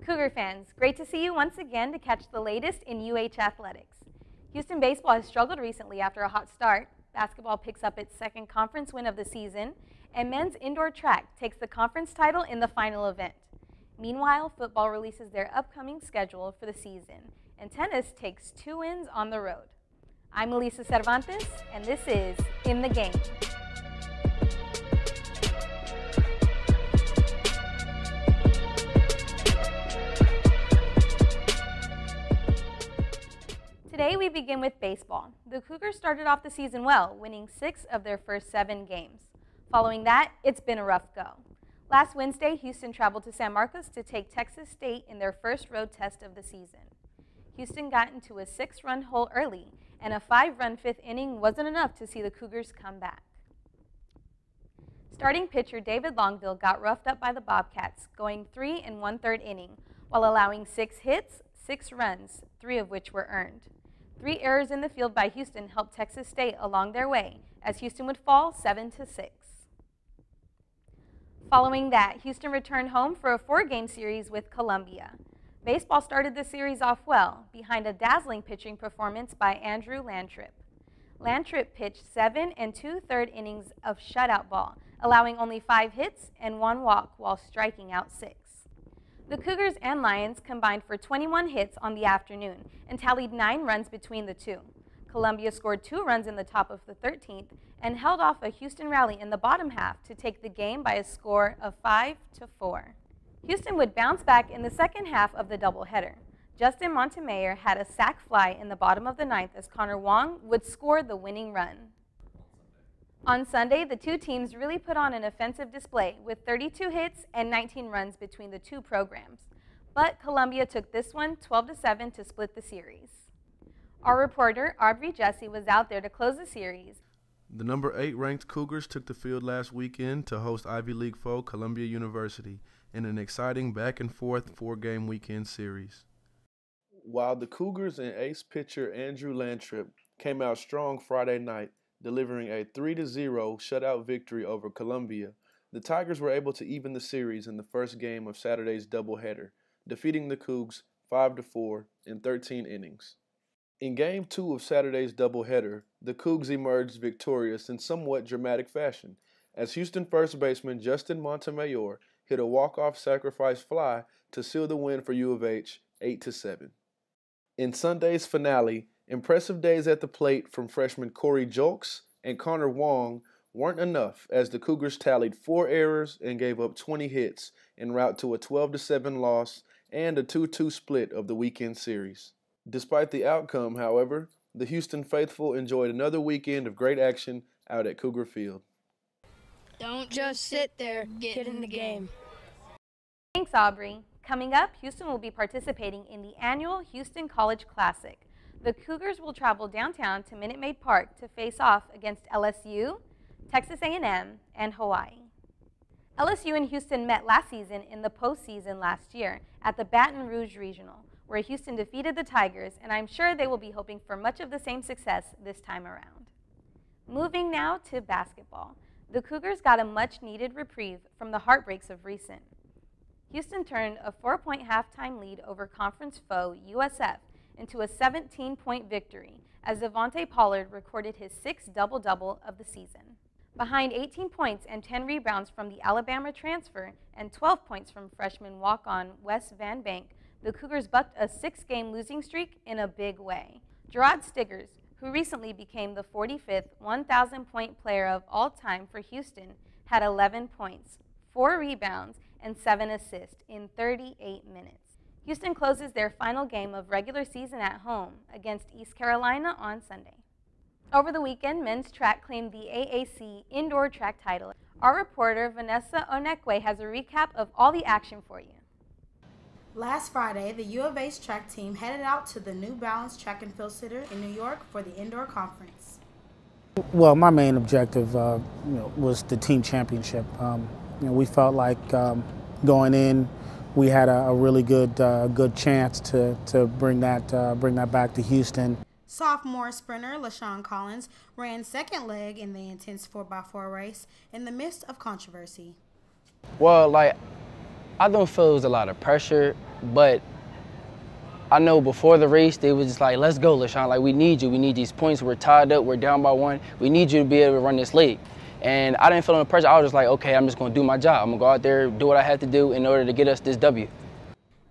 Cougar fans, great to see you once again to catch the latest in UH athletics. Houston baseball has struggled recently after a hot start. Basketball picks up its second conference win of the season, and men's indoor track takes the conference title in the final event. Meanwhile, football releases their upcoming schedule for the season, and tennis takes 2 wins on the road. I'm Elisa Cervantes, and this is In the Game. Today we begin with baseball. The Cougars started off the season well, winning 6 of their first 7 games. Following that, it's been a rough go. Last Wednesday, Houston traveled to San Marcos to take Texas State in their first road test of the season. Houston got into a 6-run hole early, and a 5-run 5th inning wasn't enough to see the Cougars come back. Starting pitcher David Longville got roughed up by the Bobcats, going 3 1/3 inning, while allowing 6 hits, 6 runs, 3 of which were earned. 3 errors in the field by Houston helped Texas State along their way, as Houston would fall 7-6. Following that, Houston returned home for a 4-game series with Columbia. Baseball started the series off well, behind a dazzling pitching performance by Andrew Lantrip. Lantrip pitched 7 2/3 innings of shutout ball, allowing only 5 hits and 1 walk while striking out 6. The Cougars and Lions combined for 21 hits on the afternoon and tallied 9 runs between the two. Columbia scored 2 runs in the top of the 13th and held off a Houston rally in the bottom half to take the game by a score of 5-4. Houston would bounce back in the second half of the doubleheader. Justin Montemayor had a sac fly in the bottom of the 9th as Connor Wong would score the winning run. On Sunday, the two teams really put on an offensive display with 32 hits and 19 runs between the two programs. But Columbia took this one 12-7 to split the series. Our reporter, Aubrey Jesse, was out there to close the series. The number 8 ranked Cougars took the field last weekend to host Ivy League foe Columbia University in an exciting back-and-forth 4-game weekend series. While the Cougars and ace pitcher Andrew Lantrip came out strong Friday night, delivering a 3-0 shutout victory over Columbia, the Tigers were able to even the series in the first game of Saturday's doubleheader, defeating the Cougs 5-4 in 13 innings. In Game 2 of Saturday's doubleheader, the Cougs emerged victorious in somewhat dramatic fashion, as Houston first baseman Justin Montemayor hit a walk-off sacrifice fly to seal the win for U of H 8-7. In Sunday's finale, impressive days at the plate from freshmen Corey Julks and Connor Wong weren't enough as the Cougars tallied 4 errors and gave up 20 hits en route to a 12-7 loss and a 2-2 split of the weekend series. Despite the outcome, however, the Houston faithful enjoyed another weekend of great action out at Cougar Field. Don't just sit there, get in the game. Thanks, Aubrey. Coming up, Houston will be participating in the annual Houston College Classic. The Cougars will travel downtown to Minute Maid Park to face off against LSU, Texas A&M, and Hawaii. LSU and Houston met last season in the postseason last year at the Baton Rouge Regional, where Houston defeated the Tigers, and I'm sure they will be hoping for much of the same success this time around. Moving now to basketball. The Cougars got a much-needed reprieve from the heartbreaks of recent. Houston turned a 4-point halftime lead over conference foe USF into a 17-point victory as Devontae Pollard recorded his 6th double-double of the season. Behind 18 points and 10 rebounds from the Alabama transfer and 12 points from freshman walk-on Wes Van Bank, the Cougars bucked a 6-game losing streak in a big way. Gerard Stiggers, who recently became the 45th 1,000-point player of all time for Houston, had 11 points, 4 rebounds, and 7 assists in 38 minutes. Houston closes their final game of regular season at home against East Carolina on Sunday. Over the weekend, men's track claimed the AAC indoor track title. Our reporter, Vanessa Onekwe, has a recap of all the action for you. Last Friday, the U of H track team headed out to the New Balance Track and Field Center in New York for the indoor conference. Well, my main objective was the team championship. We felt like going in, we had a really good chance to bring that back to Houston. Sophomore sprinter LaShawn Collins ran second leg in the intense 4x4 race in the midst of controversy. Well, I don't feel it was a lot of pressure. but I know before the race, they was just like, let's go, LaShawn. Like, we need you. We need these points. We're tied up. We're down by 1. We need you to be able to run this leg. And I didn't feel no pressure. I was just like, okay, I'm just going to do my job. I'm going to go out there, do what I have to do in order to get us this W.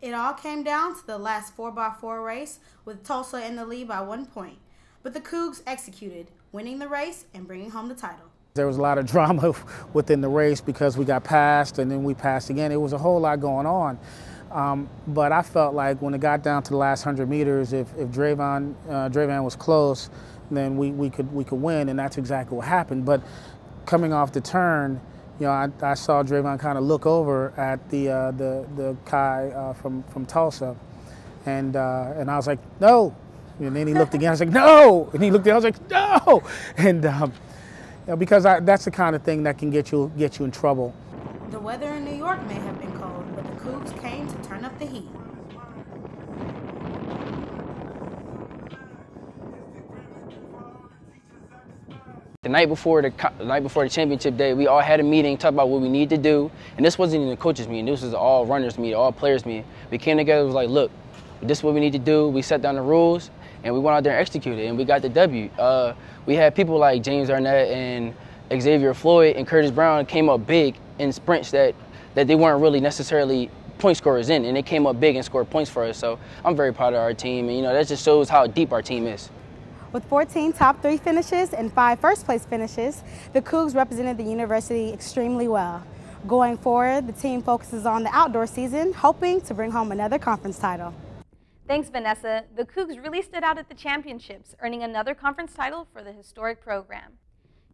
It all came down to the last 4x4 race, with Tulsa in the lead by 1 point. But the Cougs executed, winning the race and bringing home the title. There was a lot of drama within the race because we got passed and then we passed again. It was a whole lot going on. But I felt like when it got down to the last 100 meters, if Drayvon was close, then we could win, and that's exactly what happened. But coming off the turn, you know, I saw Drayvon kind of look over at the guy from Tulsa, and I was like, no, and then he looked again. I was like, no, and he looked again. I was like, no, and you know, because that's the kind of thing that can get you in trouble. The weather in New York may have been cold, but the Cougs came to turn up the heat. The night before the championship day, we all had a meeting, talked about what we need to do. And this wasn't even a coaches meeting. This was all runners meeting, all players meeting. We came together, was like, look, this is what we need to do. We set down the rules, and we went out there and executed, and we got the W. We had people like James Arnett and Xavier Floyd and Curtis Brown came up big in sprints that they weren't really necessarily point scorers in, and they came up big and scored points for us. So I'm very proud of our team, and you know, that just shows how deep our team is. With 14 top 3 finishes and 5 first-place finishes, the Cougs represented the university extremely well. Going forward, the team focuses on the outdoor season, hoping to bring home another conference title. Thanks, Vanessa. The Cougs really stood out at the championships, earning another conference title for the historic program.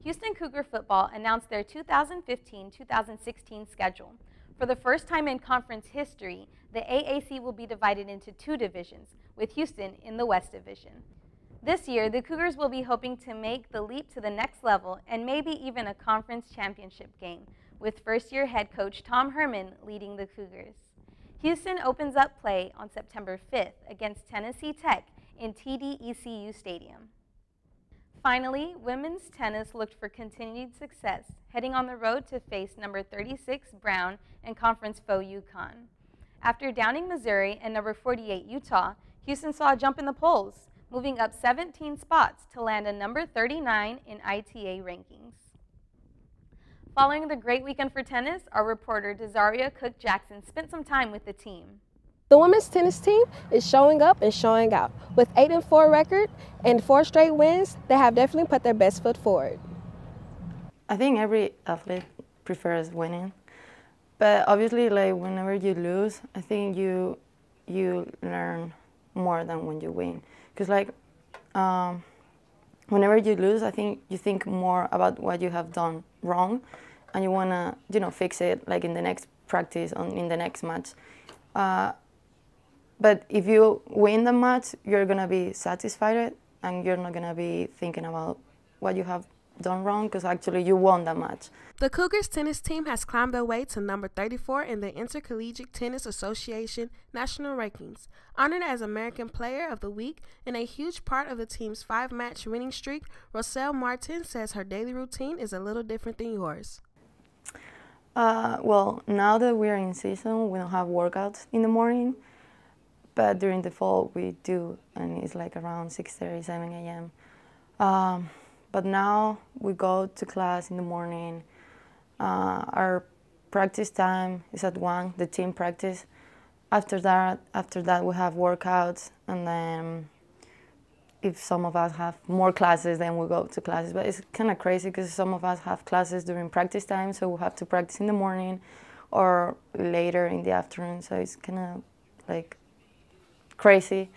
Houston Cougar football announced their 2015-2016 schedule. For the first time in conference history, the AAC will be divided into 2 divisions, with Houston in the West Division. This year, the Cougars will be hoping to make the leap to the next level and maybe even a conference championship game, with first-year head coach Tom Herman leading the Cougars. Houston opens up play on September 5th against Tennessee Tech in TD-ECU Stadium. Finally, women's tennis looked for continued success, heading on the road to face number 36 Brown and conference foe UConn. After downing Missouri and number 48 Utah, Houston saw a jump in the polls, moving up 17 spots to land a number 39 in ITA rankings. Following the great weekend for tennis, our reporter Desaria Cook-Jackson spent some time with the team. The women's tennis team is showing up and showing out. With 8-4 record and 4 straight wins, they have definitely put their best foot forward. I think every athlete prefers winning, but obviously, like, whenever you lose, I think you learn more than when you win. Because whenever you lose, I think you think more about what you have done wrong, and you wanna, you know, fix it like in the next practice, in the next match. But if you win the match, you're gonna be satisfied, and you're not gonna be thinking about what you have done wrong, because actually you won the match. The Cougars tennis team has climbed their way to number 34 in the Intercollegiate Tennis Association national rankings. Honored as American Player of the Week and a huge part of the team's 5-match winning streak, Roselle Martin says her daily routine is a little different than yours. Well, now that we're in season, we don't have workouts in the morning, but during the fall we do, and it's like around 6:30, 7 a.m. But now we go to class in the morning. Our practice time is at 1, the team practice. After that we have workouts, and then if some of us have more classes, then we go to classes. But it's kind of crazy because some of us have classes during practice time, so we have to practice in the morning or later in the afternoon. So it's kind of like crazy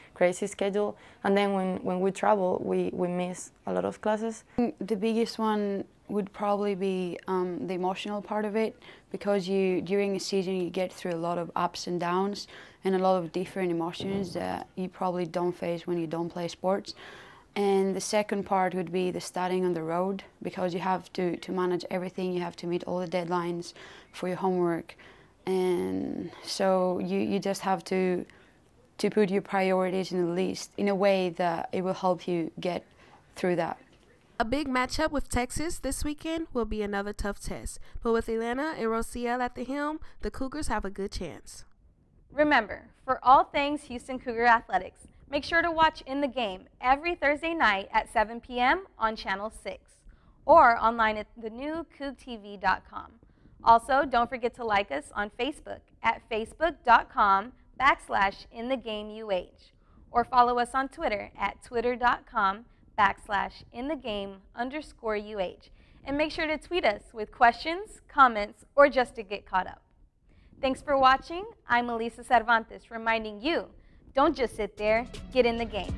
schedule. And then when we travel, we miss a lot of classes. The biggest one would probably be the emotional part of it, because during a season you get through a lot of ups and downs and a lot of different emotions that you probably don't face when you don't play sports. And the second part would be the studying on the road, because you have to manage everything. You have to meet all the deadlines for your homework, and so you just have to put your priorities in a list in a way that it will help you get through that. A big matchup with Texas this weekend will be another tough test, but with Elena and Rosiel at the helm, the Cougars have a good chance. Remember, for all things Houston Cougar Athletics, make sure to watch In the Game every Thursday night at 7 p.m. on Channel 6 or online at thenewcougtv.com. Also, don't forget to like us on Facebook at facebook.com/InTheGameUH or follow us on Twitter at twitter.com/InTheGame_UH. And make sure to tweet us with questions, comments, or just to get caught up. Thanks for watching. I'm Elisa Cervantes reminding you, don't just sit there, get in the game.